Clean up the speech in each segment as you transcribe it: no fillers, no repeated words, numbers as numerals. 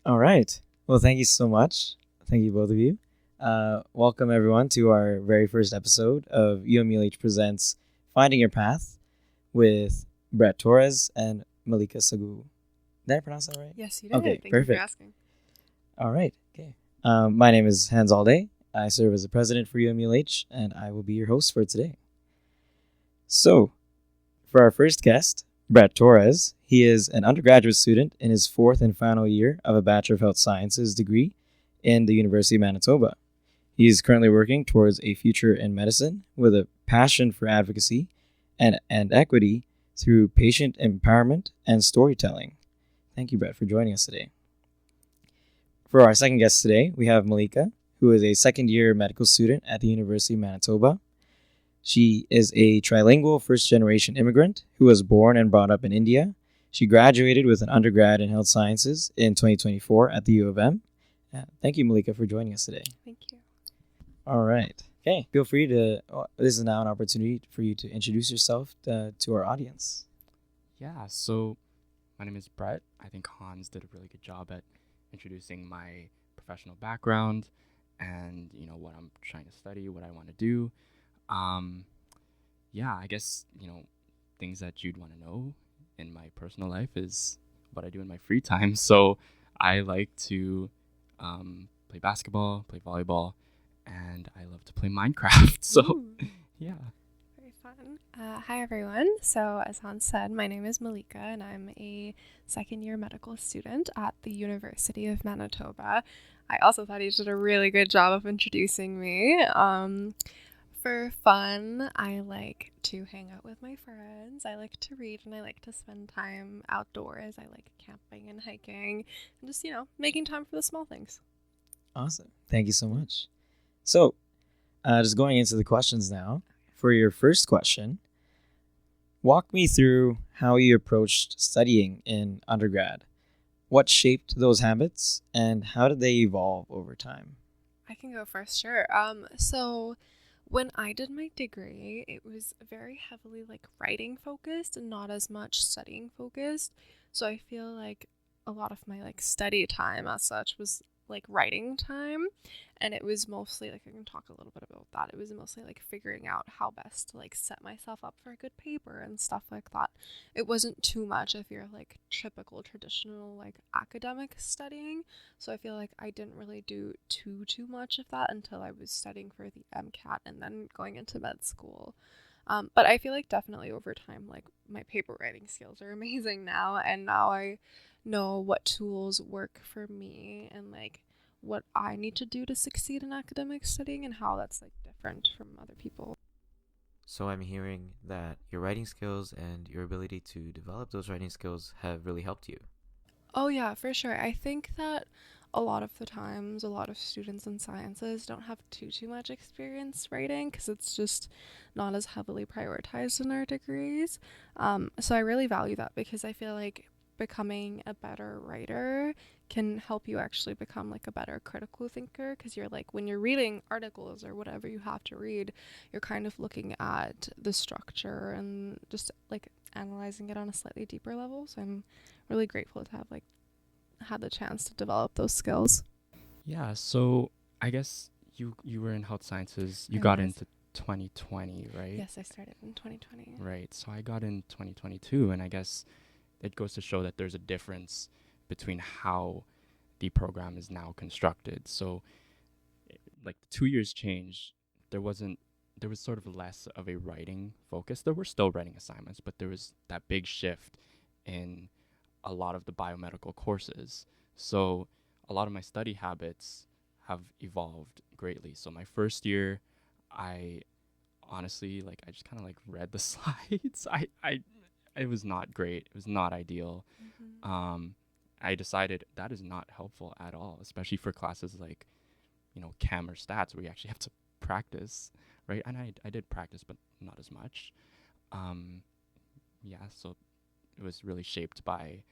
All right. Well, thank you so much. Thank you, both of you. Welcome, everyone, to our very first episode of UM-ULH Presents Finding Your Path with Brett Torres and Mallika Saggoo. Did I pronounce that right? Yes, you did. Okay, Thank perfect. you for asking. All right. Okay. My name is Hans Alday. I serve as the president for UM-ULH, and I will be your host for today. So, for our first guest, Brett Torres, he is an undergraduate student in his fourth and final year of a Bachelor of Health Sciences degree in the University of Manitoba. He is currently working towards a future in medicine with a passion for advocacy and equity through patient empowerment and storytelling. Thank you, Brett, for joining us today. For our second guest today, we have Mallika, who is a second-year medical student at the University of Manitoba. She is a trilingual first-generation immigrant who was born and brought up in India. She graduated with an undergrad in health sciences in 2024 at the U of M. Thank you, Mallika, for joining us today. Thank you. All right. Okay. Feel free to, this is now an opportunity for you to introduce yourself to our audience. Yeah, so my name is Brett. I think Hans did a really good job at introducing my professional background and, what I'm trying to study, what I want to do. I guess, things that you'd want to know in my personal life is what I do in my free time. So I like to play basketball, play volleyball, and I love to play Minecraft. So, Ooh. Yeah. Very fun. Hi, everyone. So, as Hans said, my name is Mallika, and I'm a second-year medical student at the University of Manitoba. I also thought he did a really good job of introducing me. For fun, I like to hang out with my friends. I like to read, and I like to spend time outdoors. I like camping and hiking, and just, making time for the small things. Awesome. Thank you so much. So, just going into the questions now. For your first question, walk me through how you approached studying in undergrad. What shaped those habits, and how did they evolve over time? I can go first, sure. So when I did my degree, it was very heavily writing focused and not as much studying focused. So I feel like a lot of my study time as such was writing time, and it was mostly I can talk a little bit about that. It was mostly figuring out how best to set myself up for a good paper and stuff like that. It wasn't too much if you're typical traditional academic studying. So I feel like I didn't really do too much of that until I was studying for the MCAT and then going into med school. But I feel definitely over time, my paper writing skills are amazing now, and now I know what tools work for me and what I need to do to succeed in academic studying and how that's different from other people. So I'm hearing that your writing skills and your ability to develop those writing skills have really helped you. Oh yeah, for sure. I think that a lot of the times, a lot of students in sciences don't have too much experience writing because it's just not as heavily prioritized in our degrees. So I really value that because I feel like becoming a better writer can help you actually become a better critical thinker, because you're when you're reading articles or whatever you have to read, you're kind of looking at the structure and just analyzing it on a slightly deeper level. So I'm really grateful to have had the chance to develop those skills. Yeah, so I guess you were in health sciences. You I got was. into 2020, right? Yes, I started in 2020. Right. So I got in 2022, and I guess it goes to show that there's a difference between how the program is now constructed. So, 2 years change, there was sort of less of a writing focus. There were still writing assignments, but there was that big shift in a lot of the biomedical courses. So a lot of my study habits have evolved greatly. So my first year, I honestly, I just kind of read the slides. It was not great. It was not ideal. Mm-hmm. I decided that is not helpful at all, especially for classes chem or stats where you actually have to practice, right? And I did practice, but not as much. So it was really shaped by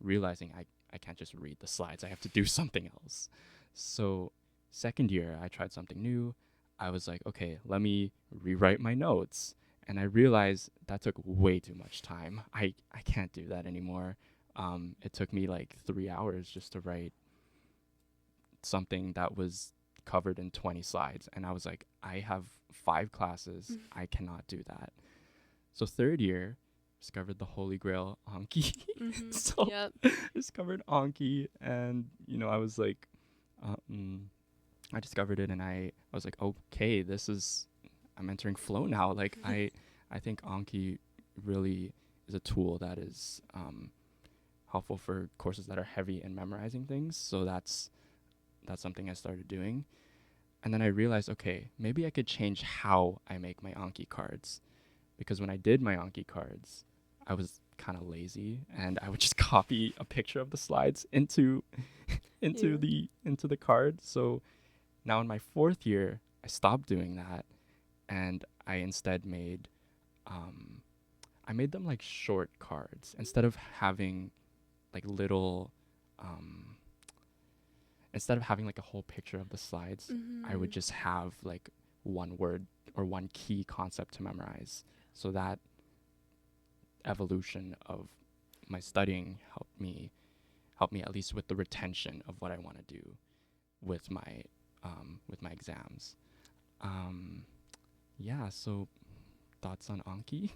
realizing I can't just read the slides. I have to do something else. So second year, I tried something new. I was like, okay, let me rewrite my notes. And I realized that took way too much time. I can't do that anymore. it took me like 3 hours just to write something that was covered in 20 slides. And I was like, I have 5 classes. I cannot do that. So third year, discovered the Holy Grail Anki. So Yep. discovered Anki, and I was like, I discovered it, and I was like, okay, I'm entering flow now. Like I think Anki really is a tool that is helpful for courses that are heavy in memorizing things. So that's something I started doing. And then I realized, okay, maybe I could change how I make my Anki cards. Because when I did my Anki cards, I was kind of lazy, and I would just copy a picture of the slides into the card. So now in my 4th year, I stopped doing that, and I instead made them like short cards. Instead of having like little instead of having like a whole picture of the slides, I would just have like one word or one key concept to memorize. So that evolution of my studying helped me at least with the retention of what I want to do with my exams. So thoughts on Anki?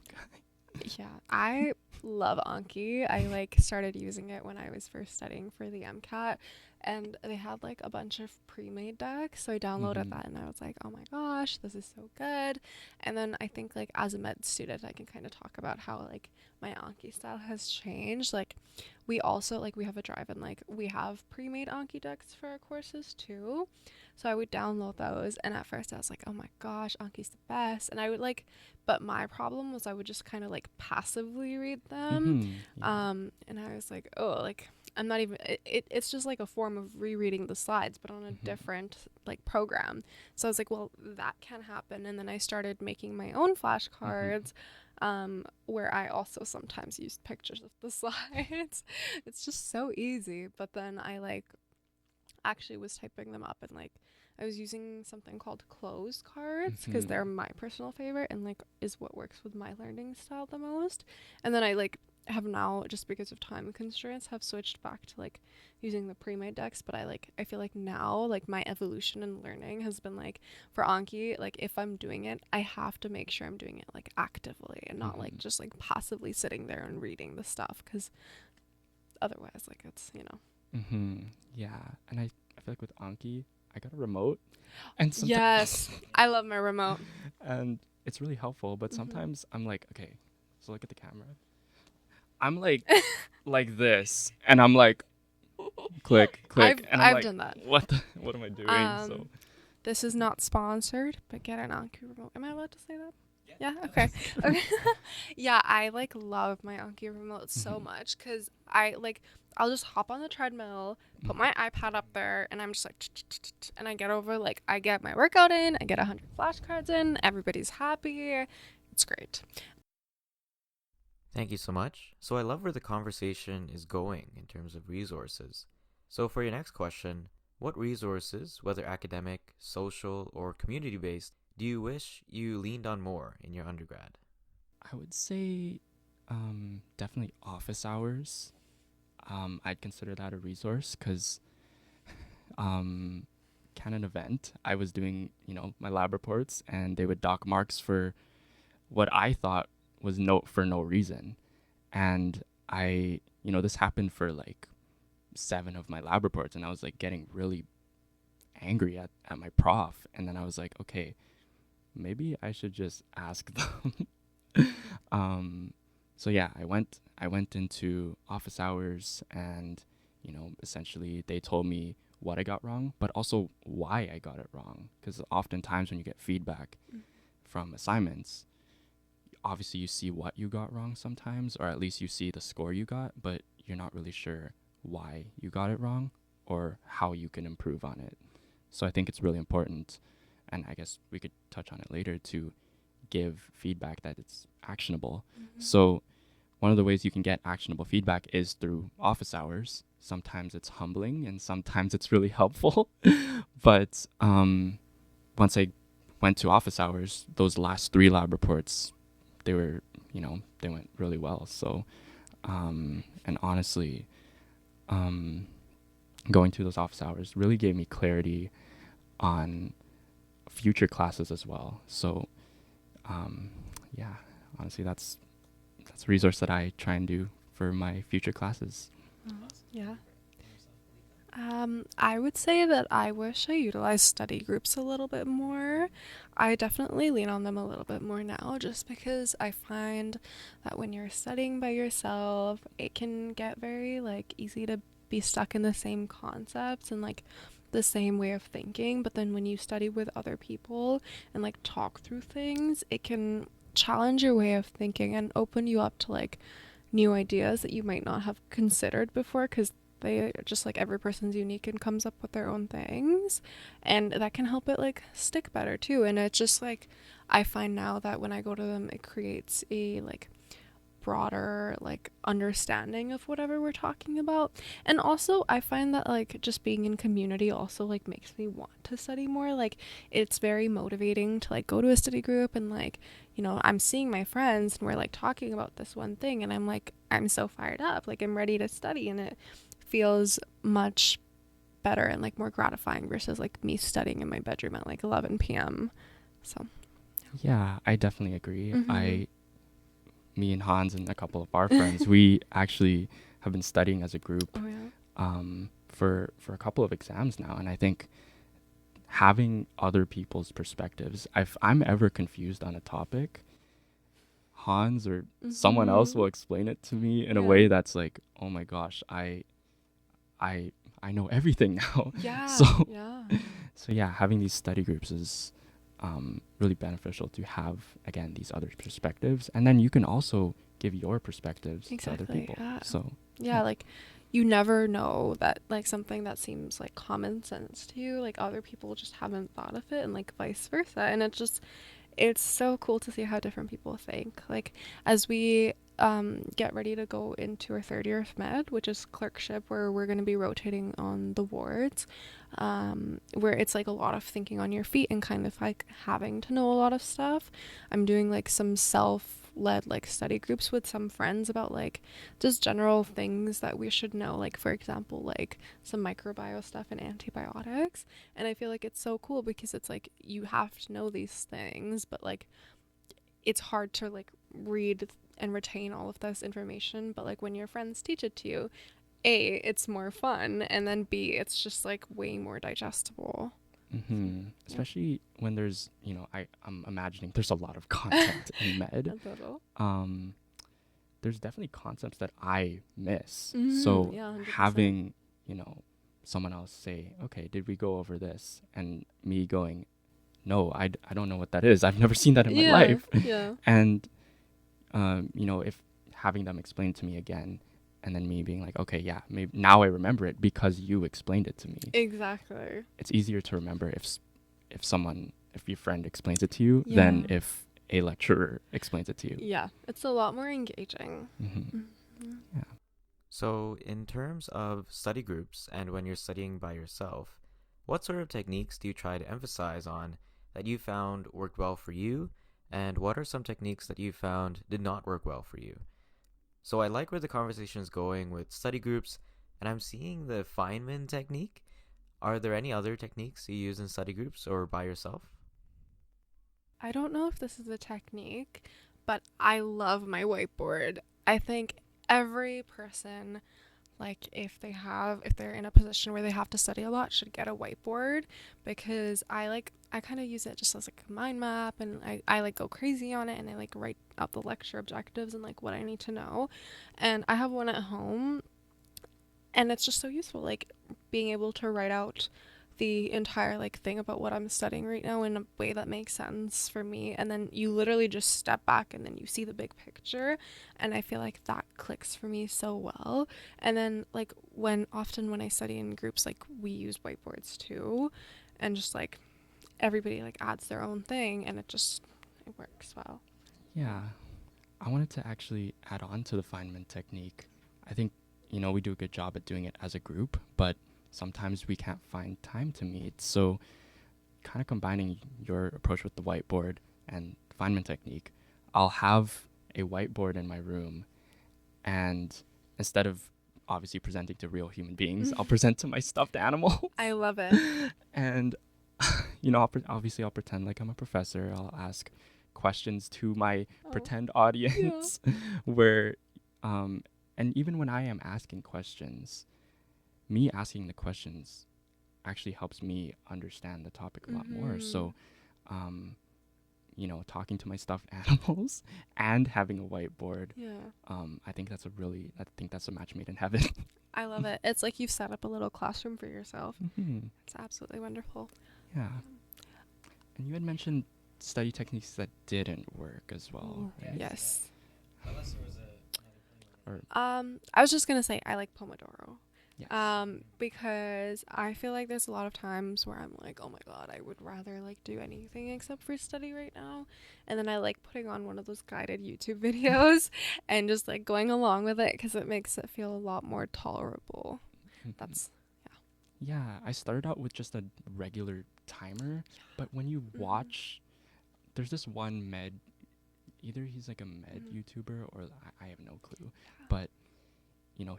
Yeah, I love Anki. I like started using it when I was first studying for the MCAT, and they had like a bunch of pre-made decks, so I downloaded that, and I was like, oh my gosh, this is so good. And then I think like as a med student, I can kind of talk about how like my Anki style has changed. Like we also like we have a drive, and like we have pre-made Anki decks for our courses too. So I would download those, and at first I was like, oh my gosh, Anki's the best. And I would like, but my problem was I would just kind of like passively read them. And I was like, oh, like I'm not even, it's just like a form of rereading the slides, but on a different like program. So I was like, well, that can happen. And then I started making my own flashcards, where I also sometimes used pictures of the slides. It's just so easy. But then I like actually was typing them up, and like I was using something called closed cards because they're my personal favorite and like is what works with my learning style the most. And then I like have now, just because of time constraints, have switched back to like using the pre-made decks. But I feel like now like my evolution in learning has been like for Anki, like if I'm doing it, I have to make sure I'm doing it like actively and not like just like passively sitting there and reading the stuff, because otherwise like it's Yeah, and I feel like with Anki, I got a remote, and yes, I love my remote, and it's really helpful. But sometimes I'm like, okay, so look at the camera. I'm like, like this, and I'm like, click, and I've like, done that. What am I doing? So this is not sponsored, but get an Anki remote. Am I allowed to say that? Yeah. Okay. Okay. Yeah, I like love my Anki remote so much, because I'll just hop on the treadmill, put my iPad up there, and I'm just like, and I get over, like, I get my workout in, I get 100 flashcards in, everybody's happy. It's great. Thank you so much. So I love where the conversation is going in terms of resources. So for your next question, what resources, whether academic, social, or community-based, do you wish you leaned on more in your undergrad? I would say definitely office hours. I'd consider that a resource, because Canon event, I was doing, my lab reports, and they would dock marks for what I thought was for no reason. And this happened for like 7 of my lab reports, and I was like getting really angry at my prof. And then I was like, okay, maybe I should just ask them. So yeah, I went into office hours, and essentially they told me what I got wrong, but also why I got it wrong. Because oftentimes when you get feedback from assignments, obviously you see what you got wrong sometimes, or at least you see the score you got, but you're not really sure why you got it wrong or how you can improve on it. So I think it's really important, and I guess we could touch on it later, to give feedback that it's actionable. So one of the ways you can get actionable feedback is through office hours. Sometimes it's humbling, and sometimes it's really helpful. But once I went to office hours, those last 3 lab reports, they went really well. So And honestly, going through those office hours really gave me clarity on future classes as well. So, yeah, honestly, that's a resource that I try and do for my future classes. Yeah. I would say that I wish I utilized study groups a little bit more. I definitely lean on them a little bit more now just because I find that when you're studying by yourself, it can get very like easy to be stuck in the same concepts and like the same way of thinking, but then when you study with other people and like talk through things, it can challenge your way of thinking and open you up to like new ideas that you might not have considered before because they just like every person's unique and comes up with their own things, and that can help it like stick better too. And it's just like I find now that when I go to them, it creates a like broader like understanding of whatever we're talking about. And also I find that like just being in community also like makes me want to study more. Like it's very motivating to like go to a study group and like, you know, I'm seeing my friends and we're like talking about this one thing and I'm like I'm so fired up, like I'm ready to study, and it feels much better and like more gratifying versus like me studying in my bedroom at like 11 p.m. So yeah, I definitely agree. Mhm. Me and Hans and a couple of our friends, we actually have been studying as a group Oh yeah. For a couple of exams now, and I think having other people's perspectives, if I'm ever confused on a topic, Hans or someone else will explain it to me in a way that's like, oh my gosh, I I know everything now. Yeah. So Yeah. so yeah, having these study groups is really beneficial to have, again, these other perspectives, and then you can also give your perspectives to other Exactly. people. Yeah. So Yeah, like you never know that like something that seems like common sense to you, like other people just haven't thought of it, and like vice versa. And it's so cool to see how different people think. Like as we get ready to go into our third year of med, which is clerkship, where we're going to be rotating on the wards, where it's like a lot of thinking on your feet and kind of like having to know a lot of stuff. I'm doing like some self-led like study groups with some friends about like just general things that we should know, like for example like some microbiome stuff and antibiotics. And I feel like it's so cool because it's like you have to know these things, but like it's hard to like read and retain all of this information. But like when your friends teach it to you, A, it's more fun, and then B, it's just like way more digestible. especially when there's, I'm imagining there's a lot of content in med. A little. There's definitely concepts that I miss. Mhm, So yeah, 100%. having, someone else say, okay, did we go over this? And me going, no, I don't know what that is. I've never seen that in my life. Yeah. And, if having them explain to me again, and then me being like, okay, yeah, maybe now I remember it because you explained it to me. Exactly. It's easier to remember if your friend explains it to you than Yeah. if a lecturer explains it to you. Yeah, it's a lot more engaging. Yeah. So, in terms of study groups and when you're studying by yourself, what sort of techniques do you try to emphasize on that you found worked well for you, and what are some techniques that you found did not work well for you? So, I like where the conversation is going with study groups, and I'm seeing the Feynman technique. Are there any other techniques you use in study groups or by yourself? I don't know if this is a technique, but I love my whiteboard. I think every person, like if they're in a position where they have to study a lot, should get a whiteboard, because I kind of use it just as like a mind map, and I like go crazy on it, and I like write out the lecture objectives and like what I need to know. And I have one at home, and it's just so useful, like being able to write out the entire like thing about what I'm studying right now in a way that makes sense for me, and then you literally just step back and then you see the big picture, and I feel like that clicks for me so well. And then like when I study in groups, like we use whiteboards too, and just like everybody like adds their own thing, and it works well. Yeah. I wanted to actually add on to the Feynman technique. I think, we do a good job at doing it as a group, but sometimes we can't find time to meet. So kind of combining your approach with the whiteboard and Feynman technique, I'll have a whiteboard in my room, and instead of obviously presenting to real human beings, I'll present to my stuffed animal. I love it. And obviously I'll pretend like I'm a professor. I'll ask questions to my pretend audience where and even when I am asking questions, me asking the questions actually helps me understand the topic a lot more. So talking to my stuffed animals and having a whiteboard, I think that's a match made in heaven. I love it. It's like you've set up a little classroom for yourself. It's absolutely wonderful. Yeah. And you had mentioned study techniques that didn't work as well, right? Yes. Unless there was I was just gonna say I like Pomodoro. Yes. Because I feel like there's a lot of times where I'm like, oh my god, I would rather like do anything except for study right now. And then I like putting on one of those guided YouTube videos and just like going along with it because it makes it feel a lot more tolerable. That's Yeah, I started out with just a regular timer, but when you watch, there's this one either he's like a med YouTuber or I have no clue, but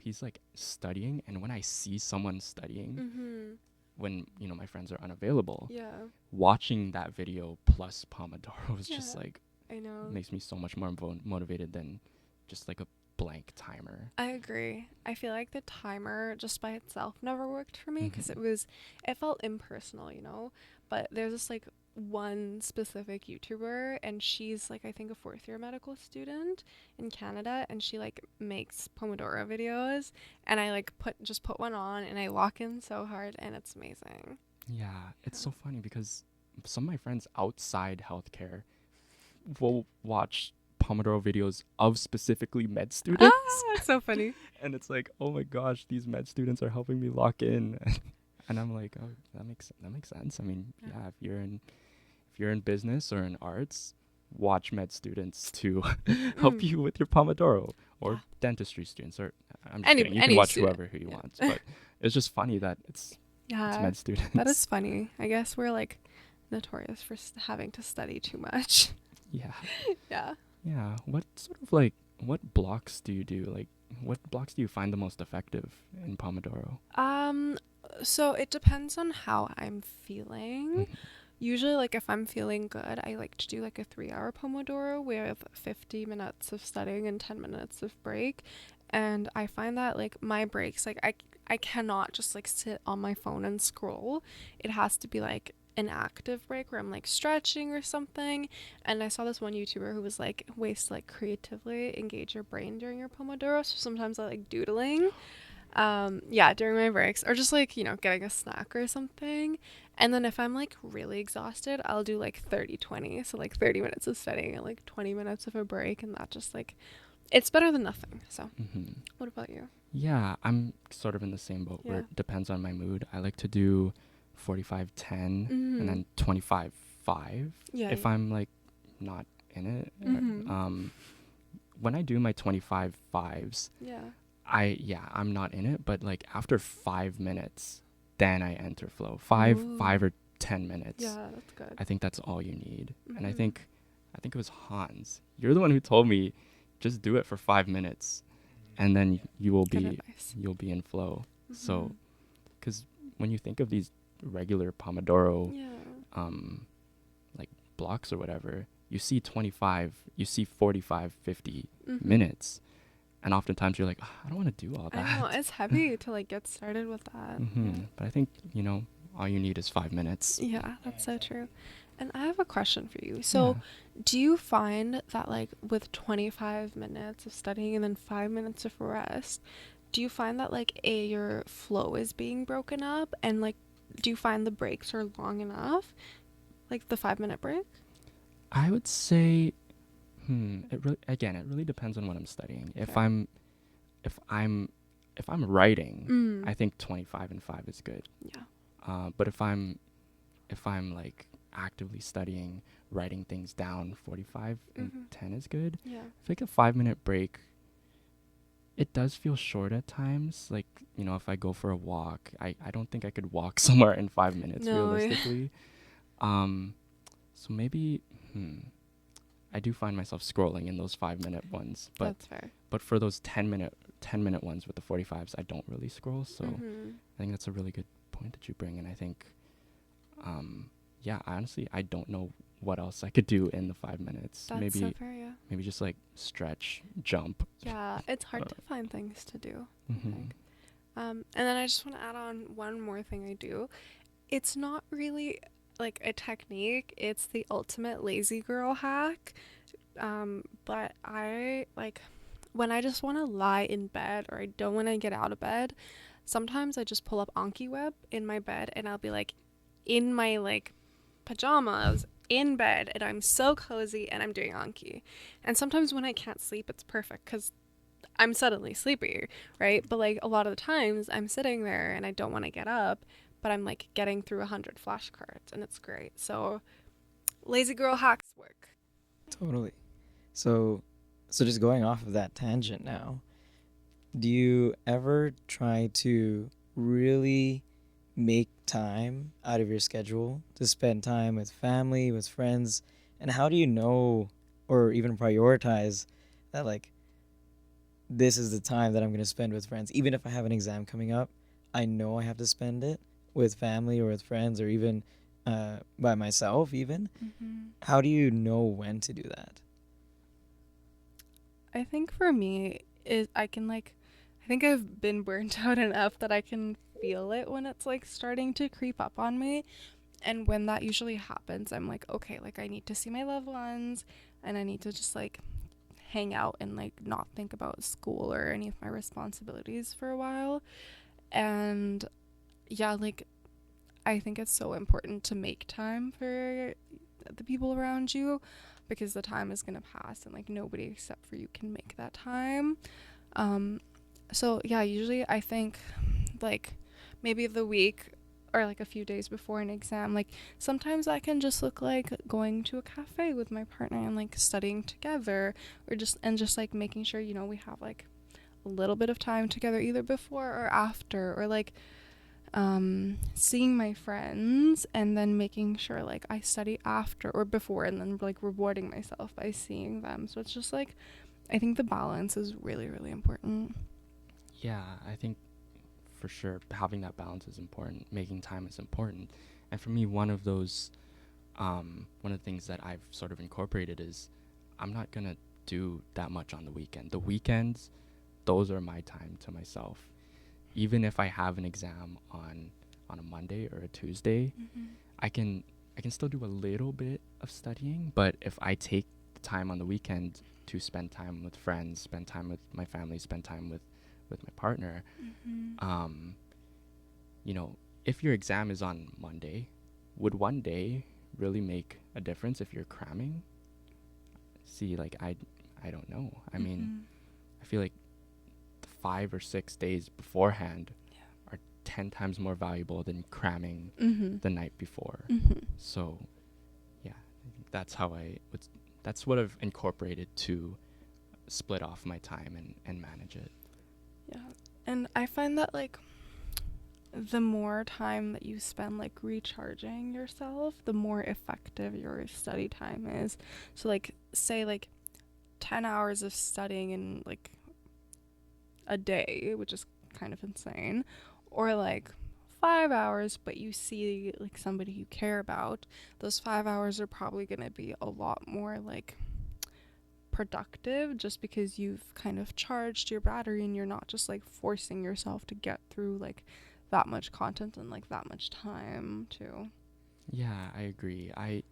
he's like studying, and when I see someone studying, when my friends are unavailable, watching that video plus Pomodoro is just like, I know, makes me so much more motivated than just like a blank timer. I agree. I feel like the timer just by itself never worked for me because it felt impersonal, but there's this like one specific YouTuber, and she's like I think a 4th-year medical student in Canada, and she like makes Pomodoro videos, and I like put one on and I lock in so hard, and it's amazing. Yeah, it's so funny because some of my friends outside healthcare will watch Pomodoro videos of specifically med students. That's so funny. And it's like, oh my gosh, these med students are helping me lock in. And I'm like, oh, that makes sense. I mean, yeah, if you're in business or in arts, watch med students to help you with your Pomodoro, or dentistry students, or I'm just kidding. You can watch whoever you want, but it's just funny that it's med students. That is funny. I guess we're like notorious for having to study too much. Yeah. Yeah. Yeah. What blocks do you do? Like, what blocks do you find the most effective in Pomodoro? So it depends on how I'm feeling. Usually, like, if I'm feeling good, I like to do, like, a 3-hour Pomodoro with 50 minutes of studying and 10 minutes of break. And I find that, like, my breaks, like, I cannot just, like, sit on my phone and scroll. It has to be, like, an active break where I'm, like, stretching or something. And I saw this one YouTuber who was, like, ways to, like, creatively engage your brain during your Pomodoro. So sometimes I like doodling. During my breaks, or just like, getting a snack or something. And then if I'm like really exhausted, I'll do like 30-20, so like 30 minutes of studying and like 20 minutes of a break, and that just like, it's better than nothing. So what about you? Yeah, I'm sort of in the same boat where it depends on my mood. I like to do 45-10 and then 25-5 if I'm like not in it. When I do my 25-5s, I'm not in it, but like after 5 minutes, then I enter flow. 5 or 10 minutes. Yeah, that's good. I think that's all you need. And I think it was Hans. You're the one who told me just do it for 5 minutes, and then you'll be in flow. So, because when you think of these regular Pomodoro, like blocks or whatever, you see 25, you see 45, 50 minutes. And oftentimes you're like, I don't want to do all that. I know, it's heavy to like get started with that. But I think, all you need is 5 minutes. Yeah, that's so true. And I have a question for you. So do you find that like with 25 minutes of studying and then 5 minutes of rest, do you find that like your flow is being broken up, and like do you find the breaks are long enough? Like the 5-minute break? I would say it really depends on what I'm studying. Okay. If I'm writing, I think 25 and 5 is good. Yeah. But if I'm like actively studying, writing things down, 45 and 10 is good. Yeah. I think a 5-minute break, it does feel short at times. Like, if I go for a walk, I don't think I could walk somewhere in 5 minutes realistically. So maybe I do find myself scrolling in those 5-minute ones, but That's fair. but for those 10-minute ones with the 45s, I don't really scroll. So I think that's a really good point that you bring. And I think, yeah, honestly, I don't know what else I could do in the 5 minutes. That's maybe so fair, yeah. maybe just like stretch, jump. Yeah, it's hard to find things to do, I Mhm. think. And then I just want to add on one more thing I do. It's not really like a technique, it's the ultimate lazy girl hack. But I like when I just want to lie in bed or I don't want to get out of bed, sometimes I just pull up Anki Web in my bed and I'll be like in my like pajamas in bed and I'm so cozy and I'm doing Anki. And sometimes when I can't sleep, it's perfect because I'm suddenly sleepy, right? But like a lot of the times I'm sitting there and I don't want to get up, but I'm like getting through 100 flashcards and it's great. So lazy girl hacks work. Totally. So just going off of that tangent now, do you ever try to really make time out of your schedule to spend time with family, with friends? And how do you know or even prioritize that, like, this is the time that I'm going to spend with friends? Even if I have an exam coming up, I know I have to spend it with family or with friends or even by myself even. How do you know when to do that? I think for me is I think I've been burnt out enough that I can feel it when it's like starting to creep up on me. And when that usually happens, I'm like, okay, like I need to see my loved ones and I need to just like hang out and like not think about school or any of my responsibilities for a while. And yeah, like I think it's so important to make time for the people around you because the time is going to pass and like nobody except for you can make that time. So yeah, usually I think like maybe the week or like a few days before an exam, like sometimes that can just look like going to a cafe with my partner and like studying together or just like making sure, you know, we have like a little bit of time together either before or after or like seeing my friends and then making sure like I study after or before and then like rewarding myself by seeing them. So it's just like I think the balance is really, really important. Yeah, I think for sure having that balance is important. Making time is important. And for me, one of the things that I've sort of incorporated is I'm not gonna do that much on the weekend. The weekends, those are my time to myself. Even if I have an exam on a Monday or a Tuesday, I can still do a little bit of studying. But if I take the time on the weekend to spend time with friends, spend time with my family, spend time with my partner, you know, if your exam is on Monday, would one day really make a difference if you're cramming? See, like I don't know. I mean, I feel like 5 or 6 days beforehand are 10 times more valuable than cramming the night before. So yeah, I think that's what I've incorporated to split off my time and manage it. Yeah. And I find that like the more time that you spend like recharging yourself, the more effective your study time is. So like say like 10 hours of studying in like a day, which is kind of insane, or like 5 hours, but you see like somebody you care about, those 5 hours are probably going to be a lot more like productive just because you've kind of charged your battery and you're not just like forcing yourself to get through like that much content in like that much time too. Yeah, I agree. I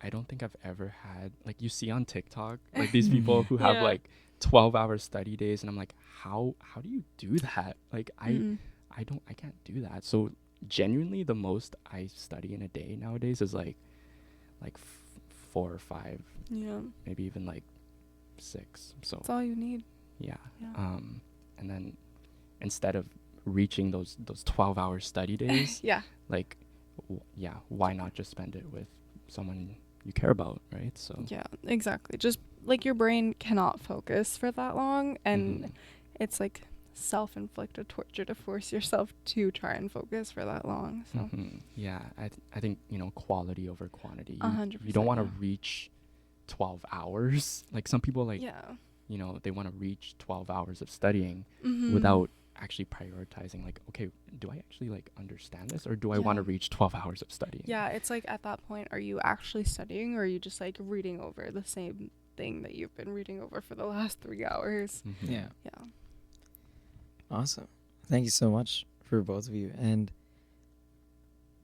don't think I've ever had, like, you see on TikTok, like these people who have like 12-hour study days, and I'm like, how do you do that? Like I can't do that. So genuinely the most I study in a day nowadays is like 4 or 5, maybe even like 6. So that's all you need. yeah. And then instead of reaching those 12-hour study days, like why not just spend it with someone you care about, right? So yeah, exactly. Just like your brain cannot focus for that long, and it's like self-inflicted torture to force yourself to try and focus for that long. So yeah, I think, you know, quality over quantity. 100%, You don't want to reach 12 hours. Like some people like, Yeah. you know, they want to reach 12 hours of studying Mm-hmm. without actually prioritizing like, okay, do I actually like understand this, or do I want to Yeah. reach 12 hours of studying? Yeah, it's like at that point, are you actually studying, or are you just like reading over the same thing that you've been reading over for the last 3 hours? Mhm. Yeah. Yeah. Awesome. Thank you so much for both of you. And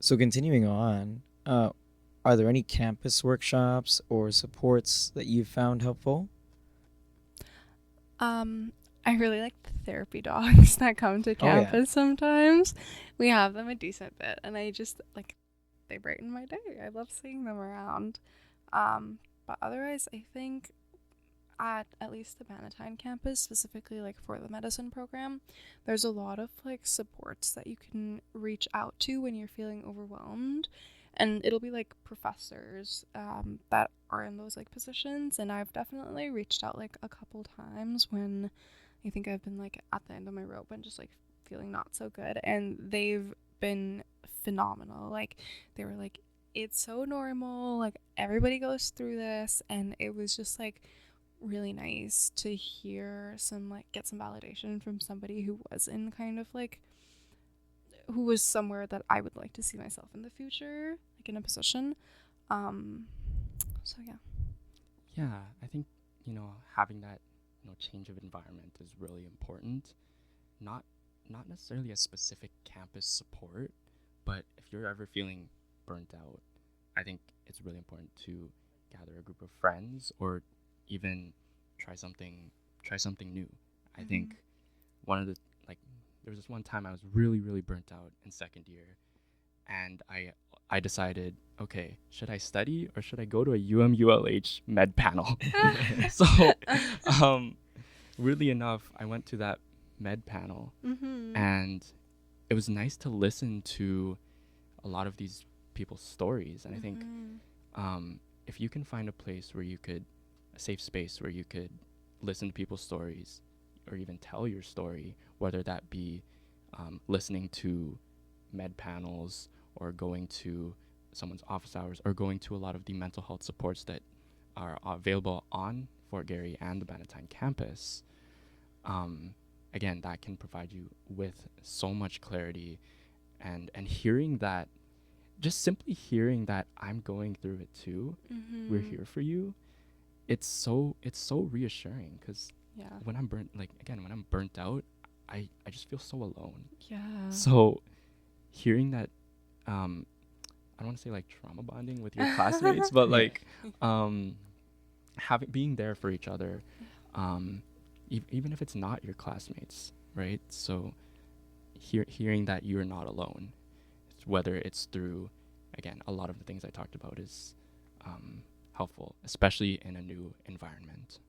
so continuing on, are there any campus workshops or supports that you've found helpful? I really like the therapy dogs that come to Oh, yeah. campus sometimes. We have them a decent bit, and I just like they brighten my day. I love seeing them around. But otherwise, I think at least the Bannatyne campus, specifically like for the medicine program, there's a lot of like supports that you can reach out to when you're feeling overwhelmed, and it'll be like professors that are in those like positions. And I've definitely reached out like a couple times when I think I've been like at the end of my rope and just like feeling not so good, and they've been phenomenal. Like they were like, it's so normal, like everybody goes through this, and it was just like really nice to hear some like get some validation from somebody who was in kind of like who was somewhere that I would like to see myself in the future, like in a position. So yeah. Yeah, I think, you know, having that, you know, change of environment is really important. Not necessarily a specific campus support, but if you're ever feeling burnt out, I think it's really important to gather a group of friends, or even try something new. I think one of the like there was this one time I was really burnt out in second year, and I decided, okay, should I study or should I go to a UM-ULH med panel? So weirdly enough, I went to that med panel, and it was nice to listen to a lot of these people's stories. And I think if you can find a place where you could, a safe space where you could listen to people's stories or even tell your story, whether that be listening to med panels or going to someone's office hours or going to a lot of the mental health supports that are available on Fort Garry and the Bannatyne campus, again, that can provide you with so much clarity, and hearing that, just simply hearing that I'm going through it too, we're here for you, it's so reassuring, because Yeah. when I'm burnt out, I just feel so alone. Yeah. So hearing that, I don't want to say like trauma bonding with your classmates, but like being there for each other, even if it's not your classmates, right? So hearing that you're not alone, whether it's through, again, a lot of the things I talked about is helpful, especially in a new environment.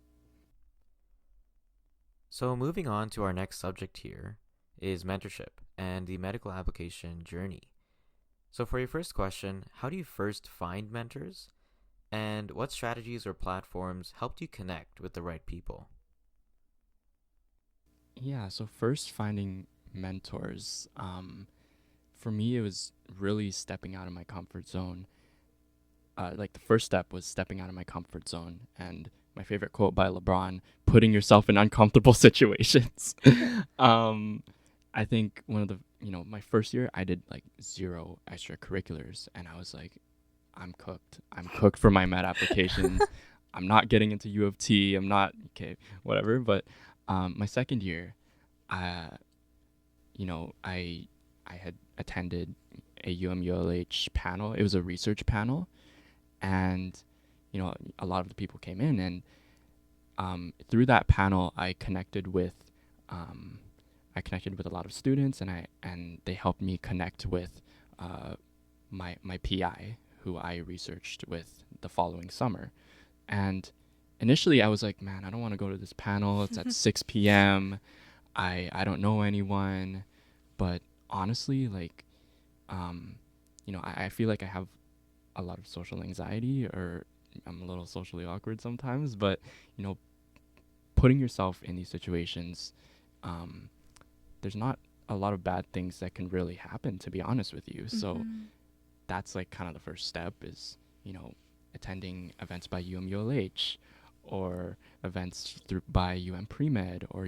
So moving on to our next subject here is mentorship and the medical application journey. So for your first question, how do you first find mentors? And what strategies or platforms helped you connect with the right people? Yeah, so first finding mentors. For me, it was really stepping out of my comfort zone. Like the first step was stepping out of my comfort zone. And my favorite quote by LeBron, putting yourself in uncomfortable situations. I think my first year, I did like 0 extracurriculars. And I was like, I'm cooked. I'm cooked for my med applications. I'm not getting into U of T. I'm not, okay, whatever. But my second year, I had attended a UM-ULH panel. It was a research panel, and a lot of the people came in, and through that panel, I connected with a lot of students, and they helped me connect with my PI, who I researched with the following summer. And initially, I was like, man, I don't want to go to this panel. It's at 6 p.m. I don't know anyone, but honestly, like, I feel like I have a lot of social anxiety, or I'm a little socially awkward sometimes, but, putting yourself in these situations, there's not a lot of bad things that can really happen, to be honest with you. So that's like kind of the first step is, attending events by UM-ULH or events by Pre-Med or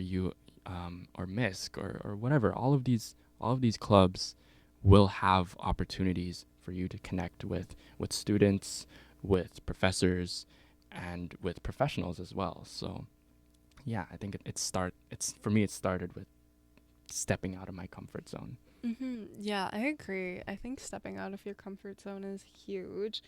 or MISC or whatever. All of these clubs will have opportunities for you to connect with students, with professors, and with professionals as well. So yeah, I think it's for me, it started with stepping out of my comfort zone. Yeah, I agree. I think stepping out of your comfort zone is huge.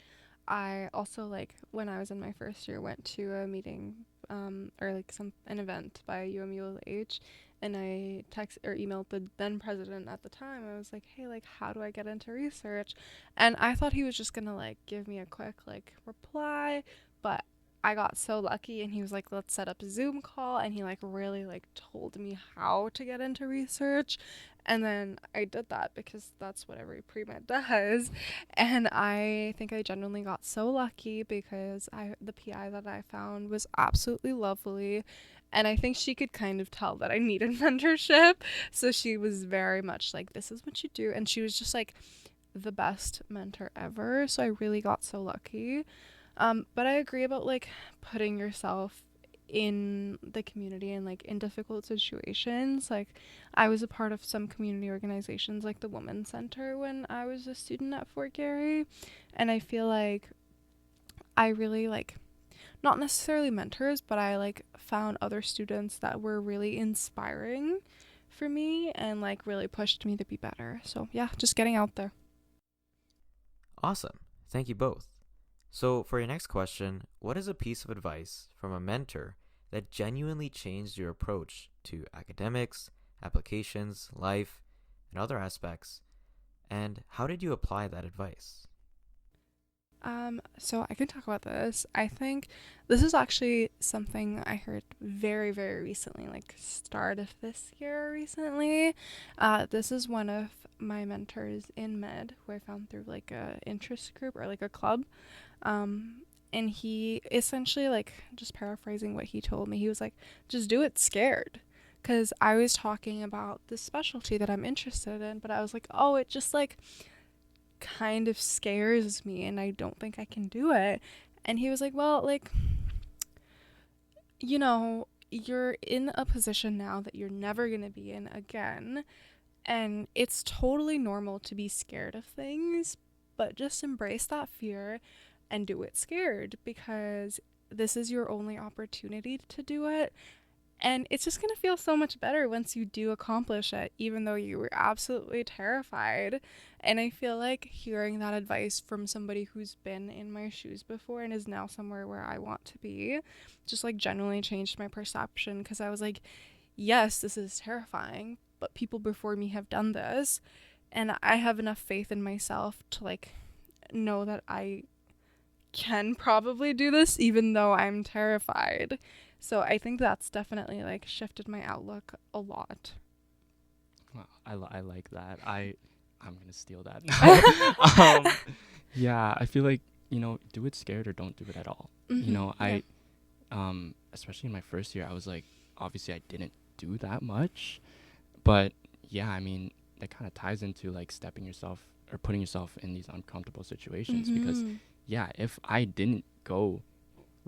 I also, like, when I was in my first year, went to a meeting, or like an event by UM-ULH, and I emailed the then president at the time. I was like, hey, like, how do I get into research? And I thought he was just gonna like give me a quick like reply, but I got so lucky, and he was like, let's set up a Zoom call, and he like really like told me how to get into research. And then I did that because that's what every pre-med does. And I think I genuinely got so lucky because the PI that I found was absolutely lovely. And I think she could kind of tell that I needed mentorship. So she was very much like, this is what you do. And she was just like the best mentor ever. So I really got so lucky. But I agree about like putting yourself in the community and like in difficult situations. Like, I was a part of some community organizations like the Women's Center when I was a student at Fort Garry, and I feel like I really like, not necessarily mentors, but I like found other students that were really inspiring for me and like really pushed me to be better. So yeah, just getting out there. Awesome. Thank you both. So for your next question, what is a piece of advice from a mentor that genuinely changed your approach to academics, applications, life, and other aspects? And how did you apply that advice? So I can talk about this. I think this is actually something I heard very, very recently, like start of this year recently. This is one of my mentors in med who I found through like a interest group or like a club. And he essentially, like, just paraphrasing what he told me, he was like, just do it scared. Because I was talking about the specialty that I'm interested in, but I was like, oh, it just like kind of scares me and I don't think I can do it. And he was like, well, like, you know, you're in a position now that you're never going to be in again. And it's totally normal to be scared of things, but just embrace that fear and do it scared, because this is your only opportunity to do it. And it's just going to feel so much better once you do accomplish it, even though you were absolutely terrified. And I feel like hearing that advice from somebody who's been in my shoes before and is now somewhere where I want to be just like genuinely changed my perception, because I was like, yes, this is terrifying, but people before me have done this. And I have enough faith in myself to like know that I can probably do this even though I'm terrified. So I think that's definitely like shifted my outlook a lot. Well, I like that. I'm gonna steal that now. Yeah, I feel like, do it scared or don't do it at all. I especially in my first year, I was like, obviously I didn't do that much, but yeah, I mean, that kind of ties into like stepping yourself or putting yourself in these uncomfortable situations, because yeah, if I didn't go,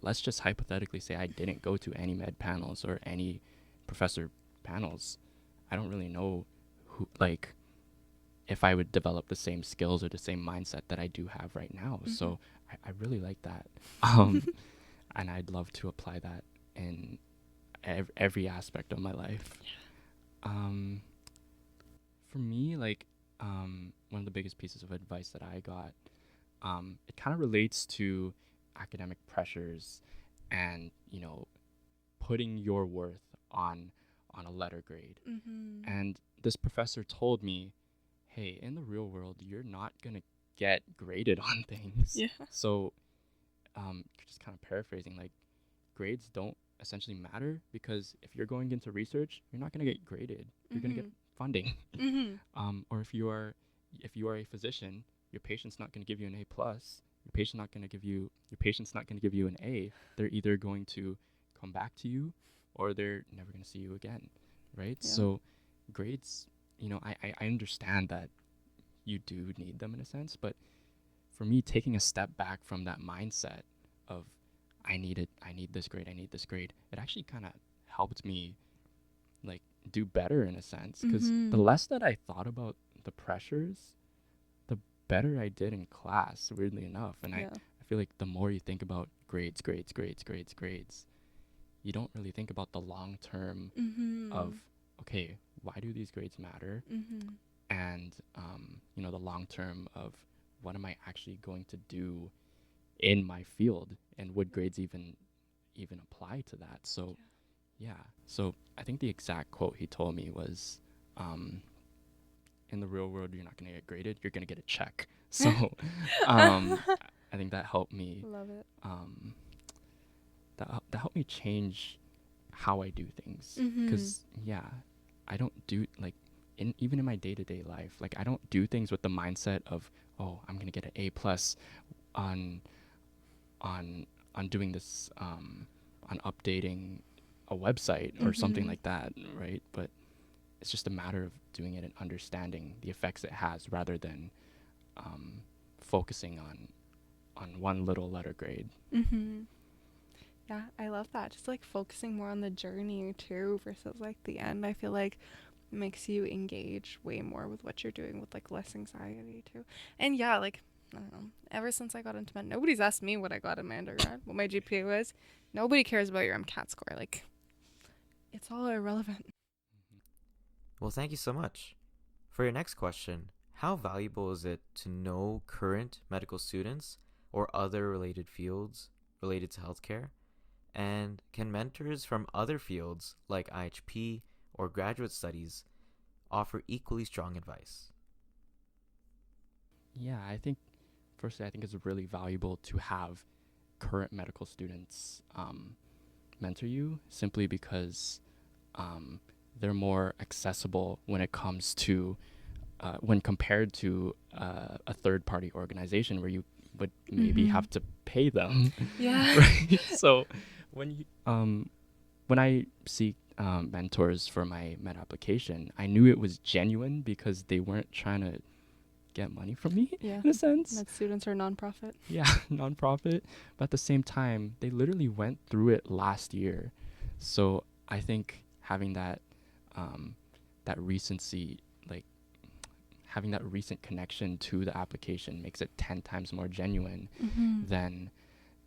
let's just hypothetically say I didn't go to any med panels or any professor panels, I don't really know who, like, if I would develop the same skills or the same mindset that I do have right now. So I really like that. And I'd love to apply that in every aspect of my life. For me, like, one of the biggest pieces of advice that I got, it kind of relates to academic pressures and, putting your worth on a letter grade. And this professor told me, hey, in the real world, you're not going to get graded on things. Yeah. So just kind of paraphrasing, like, grades don't essentially matter, because if you're going into research, you're not going to get graded. You're going to get funding. Or if you are a physician, your patient's not going to give you an A plus. Your patient's not going to give you an A. They're either going to come back to you, or they're never going to see you again, right? Yeah. So grades, I understand that you do need them in a sense, but for me, taking a step back from that mindset of I need this grade, it actually kind of helped me like do better in a sense, because the less that I thought about the pressures, the better I did in class, weirdly enough. And I feel like the more you think about grades, you don't really think about the long term of, okay, why do these grades matter? And, the long term of what am I actually going to do in my field, and would grades even apply to that? So, So I think the exact quote he told me was, in the real world, you're not going to get graded, you're going to get a check. So I think that helped me. Love it. That helped me change how I do things. Because, I don't do, like, even in my day-to-day life, like, I don't do things with the mindset of, oh, I'm going to get an A+ on doing this, on updating a website or something like that, right? But it's just a matter of doing it and understanding the effects it has, rather than focusing on one little letter grade. Yeah, I love that. Just like focusing more on the journey too versus like the end. I feel like makes you engage way more with what you're doing with like less anxiety too. And yeah, like I don't know. Ever since I got into med, nobody's asked me what I got in my undergrad, what my GPA was. Nobody cares about your MCAT score. Like, it's all irrelevant. Well, thank you so much. For your next question, how valuable is it to know current medical students or other related fields related to healthcare? And can mentors from other fields like IHP or graduate studies offer equally strong advice? Yeah, firstly, I think it's really valuable to have current medical students mentor you, simply because they're more accessible when it comes to, when compared to a third-party organization where you would maybe have to pay them. Yeah. Right? So when I seek mentors for my med application, I knew it was genuine because they weren't trying to get money from me, in a sense. Med students are nonprofit. Yeah, nonprofit. But at the same time, they literally went through it last year. So I think having that recency, like having that recent connection to the application, makes it 10 times more genuine than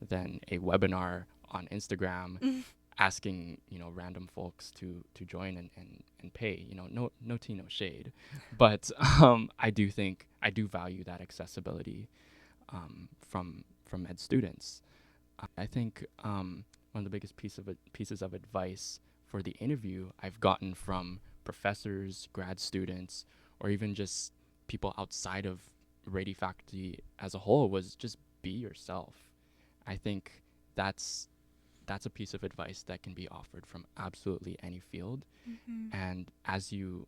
a webinar on Instagram asking, random folks to join and pay. No tea, no shade. But I do value that accessibility from med students. I think one of the biggest pieces of advice for the interview I've gotten from professors, grad students, or even just people outside of radi faculty as a whole was just be yourself. I think that's a piece of advice that can be offered from absolutely any field. And as you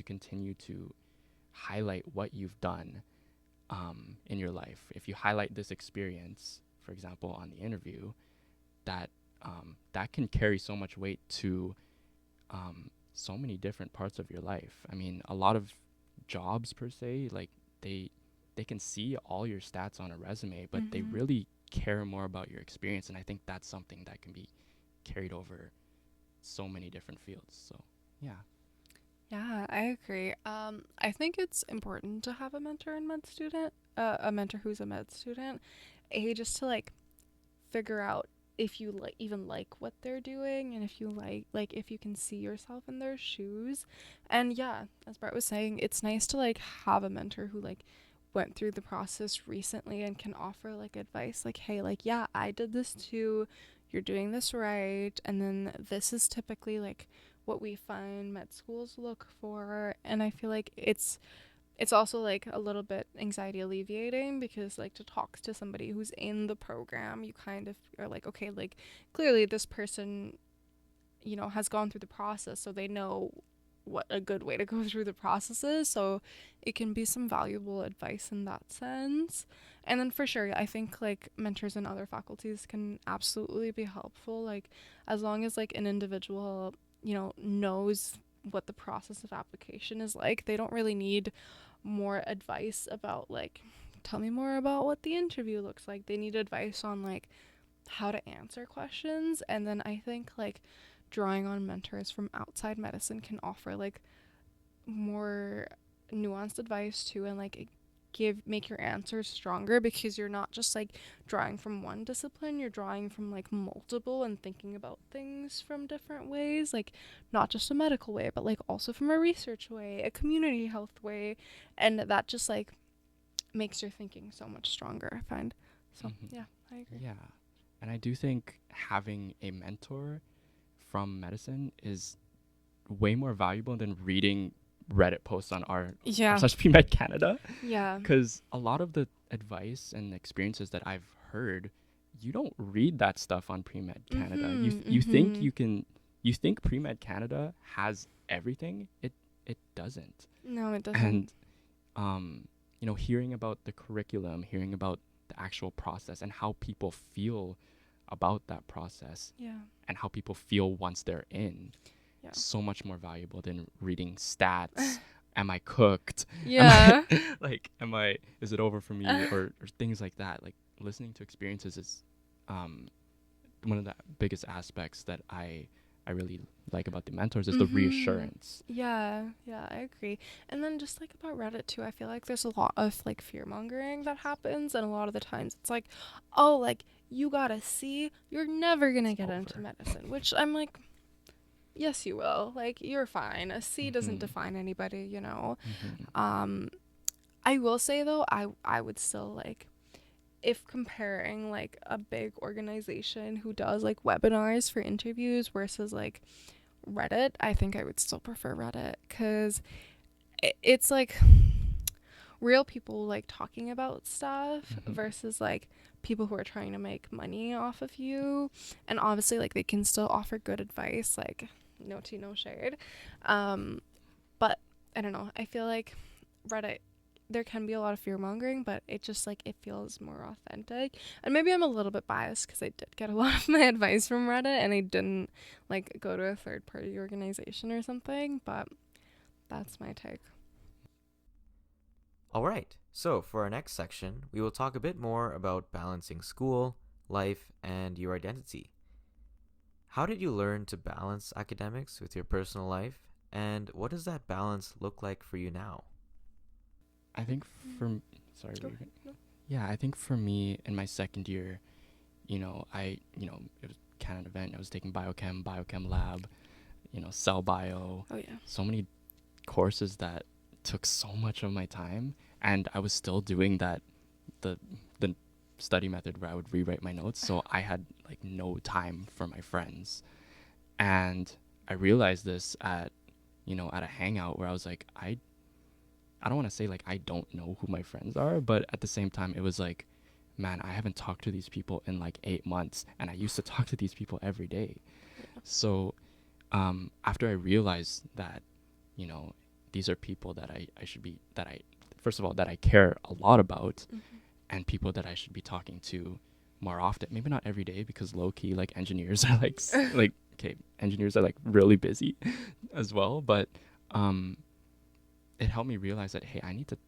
continue to highlight what you've done in your life, if you highlight this experience, for example, on the interview, that can carry so much weight to so many different parts of your life. I mean, a lot of jobs per se, like they can see all your stats on a resume, but they really care more about your experience. And I think that's something that can be carried over so many different fields. So Yeah, I agree. I think it's important to have a mentor and med student, a mentor who's a med student, just to like figure out if you even like what they're doing, and if you like if you can see yourself in their shoes. And yeah, as Brett was saying, it's nice to like have a mentor who like went through the process recently and can offer like advice, like, hey, like, yeah, I did this too, you're doing this right, and then this is typically like what we find med schools look for. And I feel like it's also like a little bit anxiety alleviating, because like to talk to somebody who's in the program, you kind of are like, okay, like clearly this person, has gone through the process, so they know what a good way to go through the process is. So it can be some valuable advice in that sense. And then for sure, I think like mentors in other faculties can absolutely be helpful, like as long as like an individual knows what the process of application is like. They don't really need more advice about like tell me more about what the interview looks like. They need advice on like how to answer questions. And then I think like drawing on mentors from outside medicine can offer like more nuanced advice too, and like make your answers stronger, because you're not just like drawing from one discipline, you're drawing from like multiple and thinking about things from different ways, like not just a medical way but like also from a research way, a community health way, and that just like makes your thinking so much stronger, I find. So yeah, I agree. Yeah. And I do think having a mentor from medicine is way more valuable than reading Reddit posts on our such Pre-Med Canada. Yeah. Because a lot of the advice and experiences that I've heard, you don't read that stuff on Pre-Med Canada. You think Pre-Med Canada has everything. It doesn't. No, it doesn't. And hearing about the curriculum, hearing about the actual process and how people feel about that process, and how people feel once they're in, so much more valuable than reading stats. Am I cooked? Yeah. Is it over for me? or things like that. Like, listening to experiences is one of the biggest aspects that I really like about the mentors is the reassurance. Yeah, I agree. And then just like about Reddit too, I feel like there's a lot of like fear mongering that happens, and a lot of the times it's like, oh, like you got a C, you're never gonna get into medicine, which I'm like, yes you will, like you're fine. A C doesn't define anybody, you know. I will say though, I would still like, if comparing like a big organization who does like webinars for interviews versus like Reddit, I think I would still prefer Reddit, because it's like real people like talking about stuff versus like people who are trying to make money off of you. And obviously like they can still offer good advice, like no tea, no shade. But I don't know, I feel like Reddit, there can be a lot of fear mongering, but it just like it feels more authentic. And maybe I'm a little bit biased because I did get a lot of my advice from Reddit and I didn't like go to a third party organization or something, but that's my take. All right, so for our next section, we will talk a bit more about balancing school, life, and your identity. How did you learn to balance academics with your personal life, and what does that balance look like for you now? I think I think for me in my second year, it was Canada event. I was taking biochem lab, cell bio. Oh yeah. So many courses that took so much of my time, and I was still doing that, the study method where I would rewrite my notes. So I had like no time for my friends, and I realized this at a hangout where I was like, I don't want to say like I don't know who my friends are, but at the same time it was like, man, I haven't talked to these people in like 8 months, and I used to talk to these people every day. So after I realized that, these are people that that I care a lot about, and people that I should be talking to more often. Maybe not every day, because low key like engineers are like engineers are like really busy as well, but it helped me realize that, hey, I need to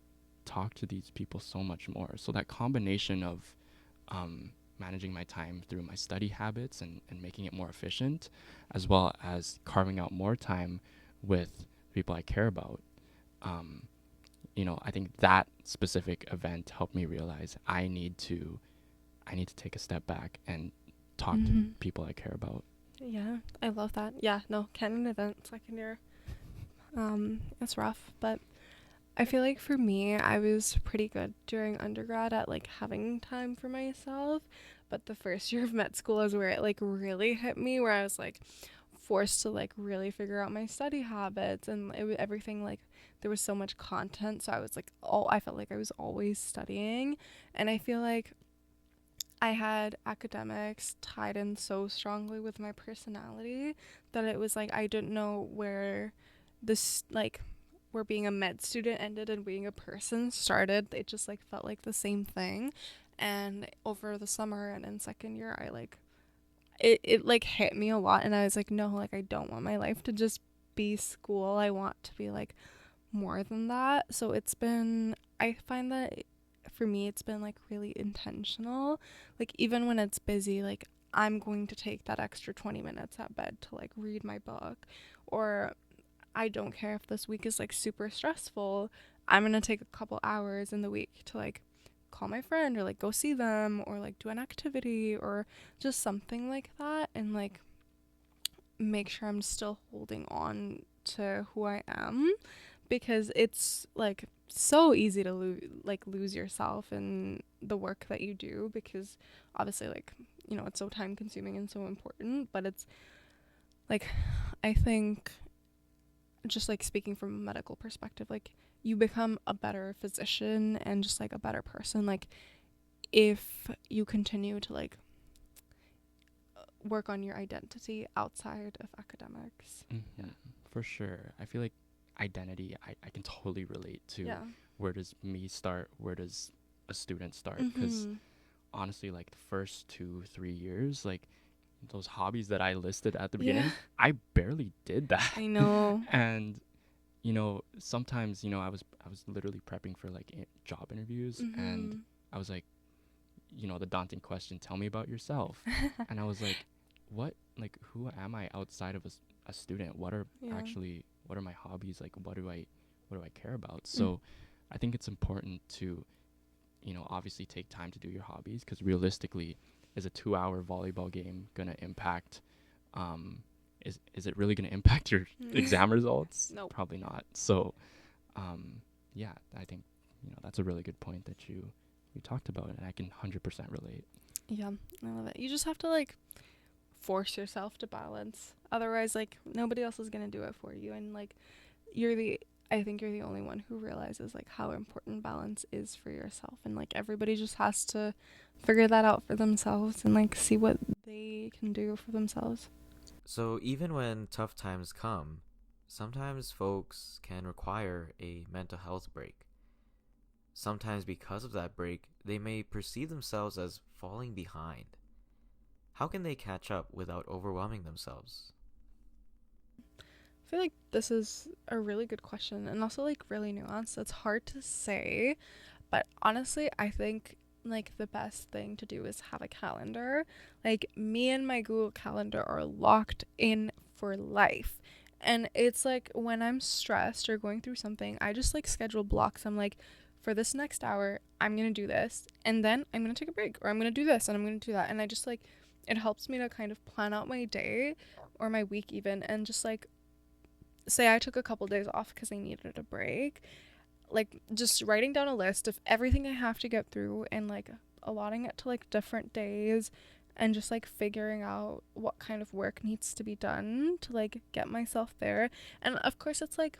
talk to these people so much more. So that combination of managing my time through my study habits and making it more efficient, as well as carving out more time with people I care about, I think that specific event helped me realize I need to take a step back and talk to people I care about. Yeah, I love that. Yeah, no, Canon event second year. It's rough, but I feel like for me, I was pretty good during undergrad at like having time for myself, but the first year of med school is where it like really hit me, where I was like forced to like really figure out my study habits, and it was everything, like there was so much content, so I felt like I was always studying, and I feel like I had academics tied in so strongly with my personality that it was like I didn't know where this like where being a med student ended and being a person started. It just like felt like the same thing. And over the summer and in second year, I like it like hit me a lot, and I was like, no, like I don't want my life to just be school. I want to be like more than that. So I find that for me, it's been like really intentional. Like even when it's busy, like I'm going to take that extra 20 minutes at bed to like read my book. Or I don't care if this week is like super stressful. I'm going to take a couple hours in the week to like call my friend or like go see them or like do an activity or just something like that, and like make sure I'm still holding on to who I am, because it's like so easy to lose yourself in the work that you do, because obviously like, you know, it's so time consuming and so important. But it's like, I think, just like speaking from a medical perspective, like you become a better physician and just like a better person like if you continue to like work on your identity outside of academics. Mm-hmm. For sure. I feel like identity, I can totally relate to. Yeah. Where does me start? Where does a student start? Because honestly, like the first 2-3 years, like those hobbies that I listed at the beginning, I barely did that. I know. And you know, sometimes, you know, I was literally prepping for like job interviews, and I was like, you know, the daunting question, tell me about yourself. And I was like, what, like, who am I outside of a student? What are my hobbies? Like, what do I care about? So I think it's important to, you know, obviously take time to do your hobbies, because realistically, is a 2-hour volleyball game going to impact, is it really going to impact your exam results? Nope. Probably not. So, yeah, I think, you know, that's a really good point that you talked about, and I can 100% relate. Yeah, I love it. You just have to like force yourself to balance. Otherwise, like nobody else is gonna do it for you, and like I think you're the only one who realizes like how important balance is for yourself, and like everybody just has to figure that out for themselves and like see what they can do for themselves. So even when tough times come, sometimes folks can require a mental health break. Sometimes because of that break, they may perceive themselves as falling behind. How can they catch up without overwhelming themselves? I feel like this is a really good question, and also like really nuanced. It's hard to say, but honestly, I think like the best thing to do is have a calendar. Like me and my Google Calendar are locked in for life. And it's like when I'm stressed or going through something, I just like schedule blocks. I'm like, for this next hour, I'm going to do this, and then I'm going to take a break, or I'm going to do this and I'm going to do that. And I just like, it helps me to kind of plan out my day or my week even, and just like say I took a couple days off because I needed a break, like just writing down a list of everything I have to get through and like allotting it to like different days, and just like figuring out what kind of work needs to be done to like get myself there. And of course it's like,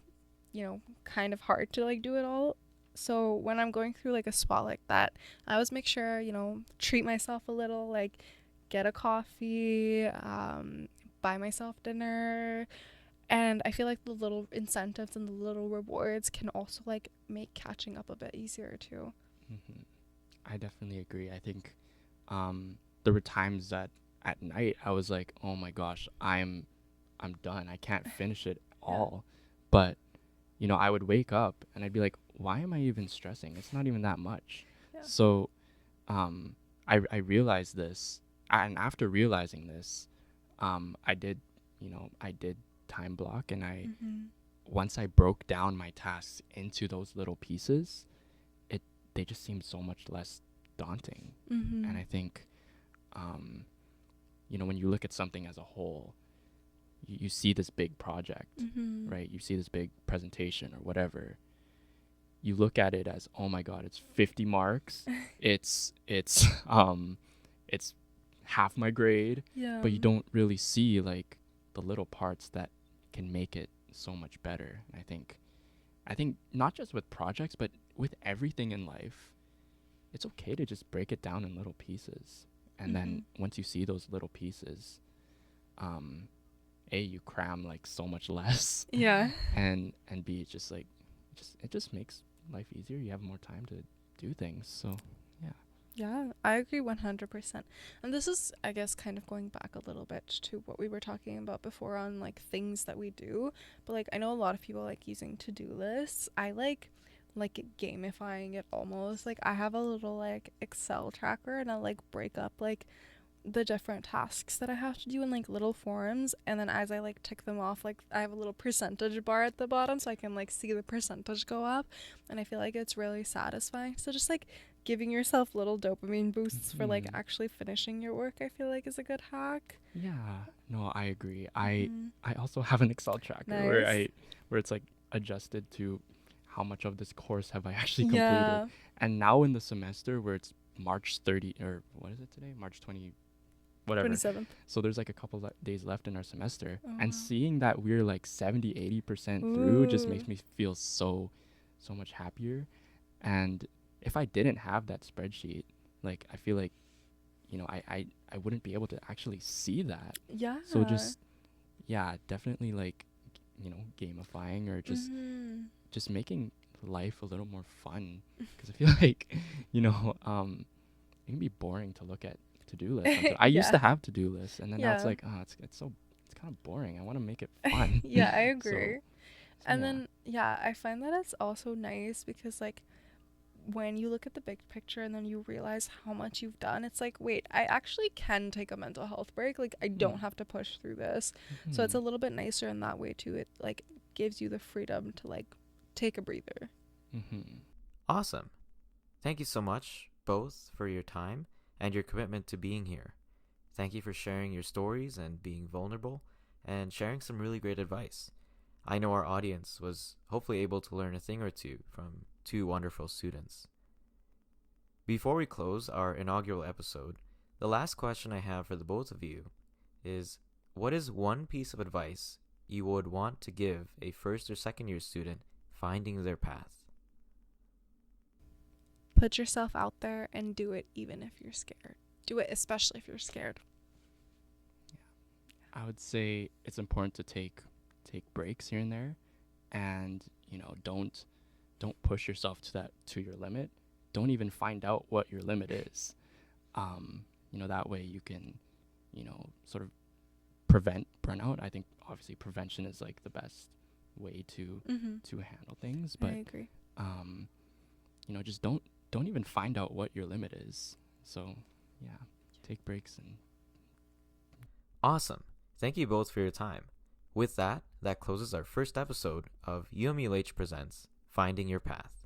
you know, kind of hard to like do it all. So when I'm going through like a spot like that, I always make sure, you know, treat myself a little, like get a coffee, buy myself dinner. And I feel like the little incentives and the little rewards can also like make catching up a bit easier too. I definitely agree. I think there were times that at night I was like, oh my gosh, I'm done. I can't finish it all. But, you know, I would wake up and I'd be like, why am I even stressing? It's not even that much. Yeah. So I realized this. And after realizing this, I did time block, and once I broke down my tasks into those little pieces, they just seemed so much less daunting. And I think, you know, when you look at something as a whole, you see this big project, right? You see this big presentation or whatever. You look at it as, oh my God, it's 50 marks. it's half my grade. Yeah. But you don't really see like the little parts that can make it so much better. And I think not just with projects, but with everything in life, it's okay to just break it down in little pieces. And then once you see those little pieces, you cram like so much less. Yeah. And B, it's just like, it just makes life easier. You have more time to do things. So, yeah. Yeah, I agree 100%. And this is, I guess, kind of going back a little bit to what we were talking about before on like things that we do. But like, I know a lot of people like using to-do lists. I like like gamifying it almost. Like I have a little like Excel tracker, and I like break up like the different tasks that I have to do in like little forms, and then as I like tick them off, like I have a little percentage bar at the bottom so I can like see the percentage go up, and I feel like it's really satisfying. So just like giving yourself little dopamine boosts for like actually finishing your work, I feel like is a good hack. Yeah, no, I agree. I also have an Excel tracker where it's like adjusted to how much of this course have I actually completed. Yeah. And now in the semester where it's March 30, or what is it today? March 20, whatever. 27th. So there's like a couple days left in our semester. Oh, and wow. seeing that we're like 70, 80% through just Ooh. makes me feel so much happier. And if I didn't have that spreadsheet, like I feel like, you know, I wouldn't be able to actually see that. Yeah. So just, yeah, definitely like, you know, gamifying or just making life a little more fun. Because I feel like, you know, it can be boring to look at to-do lists. I used to have to-do lists, and then now it's like, it's kind of boring. I want to make it fun. Yeah, I agree. And yeah. then, yeah, I find that it's also nice because, like, when you look at the big picture and then you realize how much you've done, it's like, wait, I actually can take a mental health break. Like, I don't have to push through this. So it's a little bit nicer in that way, too. It, like, gives you the freedom to, like, take a breather. Awesome. Thank you so much, both, for your time and your commitment to being here. Thank you for sharing your stories and being vulnerable and sharing some really great advice. I know our audience was hopefully able to learn a thing or two from two wonderful students. Before we close our inaugural episode, the last question I have for the both of you is, what is one piece of advice you would want to give a first or second year student finding their path? Put yourself out there and do it even if you're scared. Do it especially if you're scared. Yeah. I would say it's important to take breaks here and there, and, you know, don't push yourself to your limit. Don't even find out what your limit is. You know, that way you can, you know, sort of prevent burnout. I think obviously prevention is like the best way to handle things, but I agree. You know, just don't even find out what your limit is. So yeah, take breaks. And awesome. Thank you both for your time. With that closes our first episode of UM-ULH Presents Finding Your Path.